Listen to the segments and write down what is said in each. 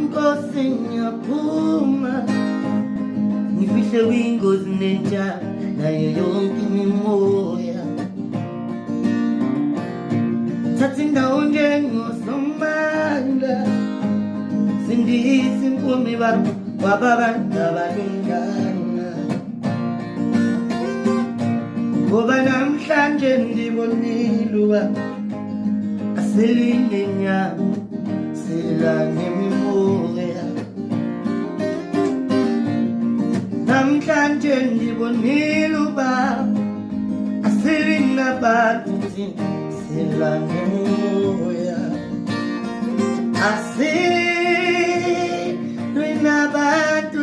Nkosi ngiyaphuma ngifihle kwingozi nentsha nayo yonke imimoya thatha indawo njengosomandla sindisa impumi bami kwababantu abalingana ngoba namhlanje ndibonile uba asilinde nyama silane mimoya namhlanje ndibonile uba asilinde abantu silane mimoya asilinde abantu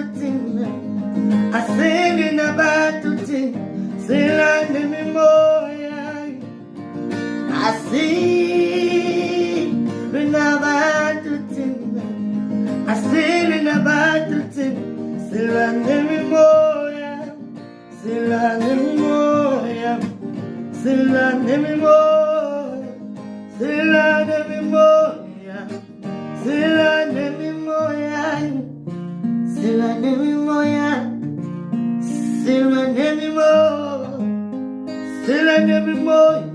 asilinde abantu silane mimoya asilinde abantu asilinde abantu silane mimoya silane mimoya silane mimoya silane mimoya silane mimoya silane mimoya silane mimoya silane mimoya